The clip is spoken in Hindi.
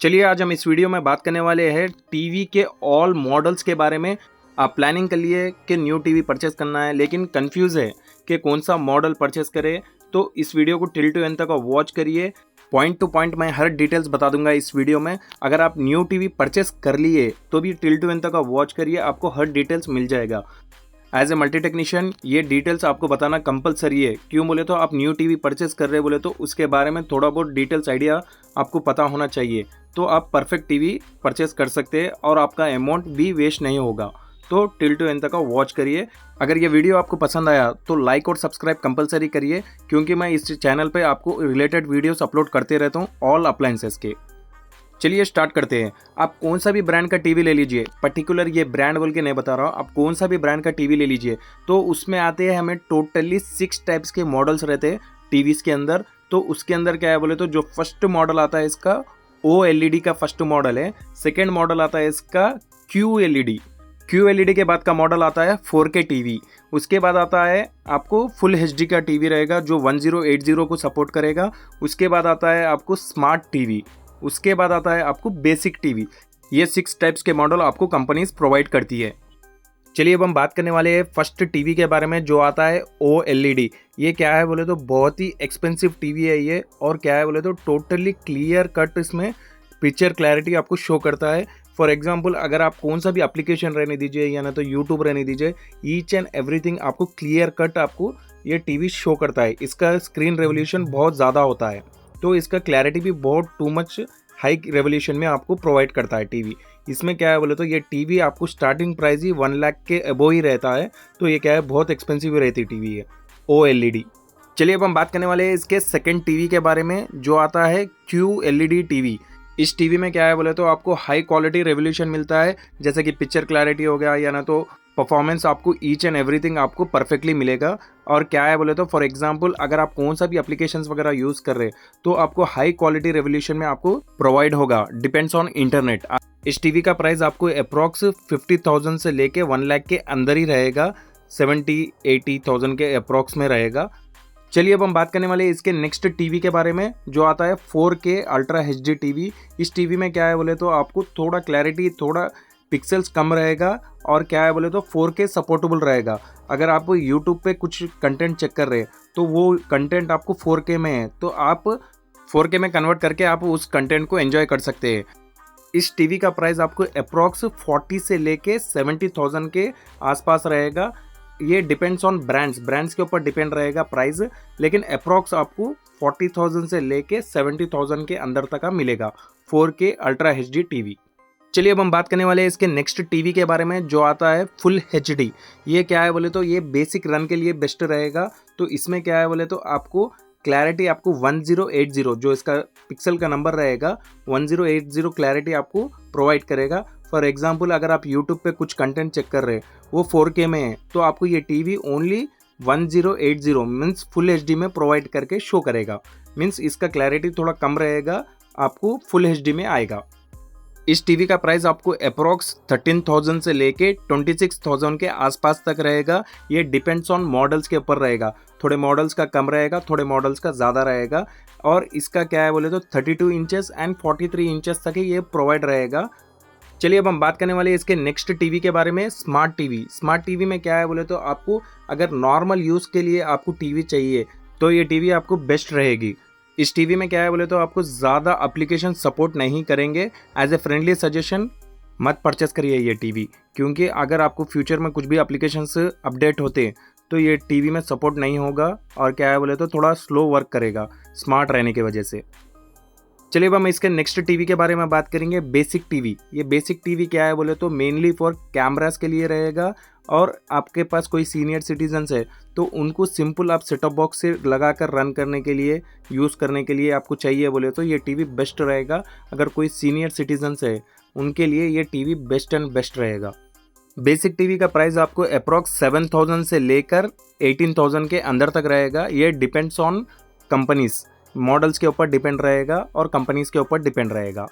चलिए आज हम इस वीडियो में बात करने वाले हैं टीवी के ऑल मॉडल्स के बारे में। आप प्लानिंग कर लिए कि न्यू टीवी परचेस करना है लेकिन कंफ्यूज है कि कौन सा मॉडल परचेस करें, तो इस वीडियो को टिल टू एंड तक वॉच करिए। पॉइंट टू पॉइंट मैं हर डिटेल्स बता दूंगा इस वीडियो में। अगर आप न्यू टीवी परचेस कर लिए तो भी टिल टू एंड तक वॉच करिए, आपको हर डिटेल्स मिल जाएगा। एज ए मल्टी टेक्नीशियन ये डिटेल्स आपको बताना कंपलसरी है। क्यों बोले तो आप न्यू टीवी परचेस कर रहे बोले तो उसके बारे में थोड़ा बहुत डिटेल्स आइडिया आपको पता होना चाहिए, तो आप परफेक्ट टीवी परचेस कर सकते हैं और आपका अमाउंट भी वेस्ट नहीं होगा। तो टिल टू एंड तक वॉच करिए। अगर ये वीडियो आपको पसंद आया तो लाइक और सब्सक्राइब कंपलसरी करिए, क्योंकि मैं इस चैनल पे आपको रिलेटेड वीडियोस अपलोड करते रहता हूँ ऑल अप्लायंसेस के। चलिए स्टार्ट करते हैं। आप कौन सा भी ब्रांड का टीवी ले लीजिए, पर्टिकुलर ये ब्रांड बोल के नहीं बता रहा हूँ, आप कौन सा भी ब्रांड का टीवी ले लीजिए तो उसमें आते हैं हमें टोटली 6 टाइप्स के मॉडल्स रहते हैं टीवीज़ के अंदर। तो उसके अंदर क्या है बोले तो जो फर्स्ट मॉडल आता है इसका OLED का फर्स्ट मॉडल है। सेकेंड मॉडल आता है इसका QLED के बाद का मॉडल आता है 4K टीवी। उसके बाद आता है आपको फुल HD का टीवी रहेगा जो 1080 को सपोर्ट करेगा। उसके बाद आता है आपको स्मार्ट टीवी। उसके बाद आता है आपको बेसिक टीवी। ये 6 टाइप्स के मॉडल आपको कंपनीज प्रोवाइड करती है। चलिए अब हम बात करने वाले हैं फर्स्ट टीवी के बारे में जो आता है OLED। ये क्या है बोले तो बहुत ही एक्सपेंसिव टीवी है ये, और क्या है बोले तो टोटली क्लियर कट इसमें पिक्चर क्लैरिटी आपको शो करता है। फॉर एग्जांपल अगर आप कौन सा भी एप्लीकेशन रहने दीजिए या ना तो यूट्यूब रहने दीजिए, ईच एंड एवरीथिंग आपको क्लियर कट आपको ये टीवी शो करता है। इसका स्क्रीन रेवोल्यूशन बहुत ज़्यादा होता है, तो इसका क्लैरिटी भी बहुत टू मच हाई रेवोल्यूशन में आपको प्रोवाइड करता है टीवी। इसमें क्या है बोले तो ये टीवी आपको स्टार्टिंग प्राइस ही 1 लाख के अबो ही रहता है, तो ये क्या है बहुत एक्सपेंसिव रहती टीवी है OLED। चलिए अब हम बात करने वाले हैं इसके सेकंड टीवी के बारे में जो आता है QLED टीवी। इस टीवी में क्या है बोले तो आपको हाई क्वालिटी रेवोल्यूशन मिलता है, जैसे कि पिक्चर क्लैरिटी हो गया या ना तो परफॉर्मेंस, आपको ईच एंड एवरीथिंग आपको परफेक्टली मिलेगा। और क्या है बोले तो फॉर एग्जांपल अगर आप कौन सा भी एप्लीकेशंस वगैरह यूज़ कर रहे तो आपको हाई क्वालिटी रेवोल्यूशन में आपको प्रोवाइड होगा, डिपेंड्स ऑन इंटरनेट। इस टीवी का प्राइस आपको अप्रॉक्स 50,000 से लेके 1 लाख के अंदर ही रहेगा, 70-80,000 के अप्रॉक्स में रहेगा। चलिए अब हम बात करने वाले इसके नेक्स्ट टीवी के बारे में जो आता है 4K अल्ट्रा HD टीवी। इस टीवी में क्या है बोले तो आपको थोड़ा क्लैरिटी, थोड़ा पिक्सल्स कम रहेगा, और क्या है बोले तो 4K सपोर्टेबल रहेगा। अगर आप YouTube पे कुछ कंटेंट चेक कर रहे हैं तो वो कंटेंट आपको 4K में है, तो आप 4K में कन्वर्ट करके आप उस कंटेंट को एंजॉय कर सकते हैं। इस टीवी का प्राइस आपको अप्रॉक्स 40 से लेके 70,000 के आसपास रहेगा। ये डिपेंड्स ऑन ब्रांड्स के ऊपर डिपेंड रहेगा प्राइस, लेकिन अप्रॉक्स आपको 40,000 से लेके 70,000 के अंदर तक का मिलेगा 4K अल्ट्रा HD टीवी। चलिए अब हम बात करने वाले हैं इसके नेक्स्ट टीवी के बारे में जो आता है फुल HD। ये क्या है बोले तो ये बेसिक रन के लिए बेस्ट रहेगा। तो इसमें क्या है बोले तो आपको क्लैरिटी आपको 1080 जो इसका पिक्सल का नंबर रहेगा 1080 क्लैरिटी आपको प्रोवाइड करेगा। फॉर एग्जांपल अगर आप यूट्यूब पे कुछ कंटेंट चेक कर रहे हैं वो 4K में है, तो आपको ये TV only 1080 means full HD में प्रोवाइड करके शो करेगा। मीन्स इसका क्लैरिटी थोड़ा कम रहेगा, आपको फुल HD में आएगा। इस टीवी का प्राइस आपको अप्रॉक्स 13,000 से लेके 26,000 के आसपास तक रहेगा। ये डिपेंड्स ऑन मॉडल्स के ऊपर रहेगा, थोड़े मॉडल्स का कम रहेगा, थोड़े मॉडल्स का ज़्यादा रहेगा। और इसका क्या है बोले तो 32 इंचेस एंड 43 इंचेस तक ही ये प्रोवाइड रहेगा। चलिए अब हम बात करने वाले इसके नेक्स्ट टीवी के बारे में, स्मार्ट टीवी। स्मार्ट टीवी में क्या है बोले तो आपको अगर नॉर्मल यूज़ के लिए आपको टीवी चाहिए तो ये टीवी आपको बेस्ट रहेगी। इस टीवी में क्या है बोले तो आपको ज़्यादा एप्लीकेशन सपोर्ट नहीं करेंगे। एज ए फ्रेंडली सजेशन मत परचेस करिए ये टीवी, क्योंकि अगर आपको फ्यूचर में कुछ भी एप्लीकेशंस अपडेट होते तो ये टीवी में सपोर्ट नहीं होगा, और क्या है बोले तो थोड़ा स्लो वर्क करेगा स्मार्ट रहने की वजह से। चलिए अब हम इसके नेक्स्ट टीवी के बारे में बात करेंगे, बेसिक टीवी। ये बेसिक टीवी क्या है बोले तो मेनली फॉर कैमरास के लिए रहेगा, और आपके पास कोई सीनियर सिटीजन्स है तो उनको सिंपल आप सेटअप बॉक्स से लगा कर रन करने के लिए, यूज़ करने के लिए आपको चाहिए बोले तो ये टीवी बेस्ट रहेगा। अगर कोई सीनियर सिटीजन्स है उनके लिए ये टीवी बेस्ट एंड बेस्ट रहेगा। बेसिक टीवी का प्राइस आपको अप्रॉक्स 7,000 से लेकर 18,000 के अंदर तक रहेगा। ये डिपेंड्स ऑन कंपनीज, मॉडल्स के ऊपर डिपेंड रहेगा और कंपनीज के ऊपर डिपेंड रहेगा।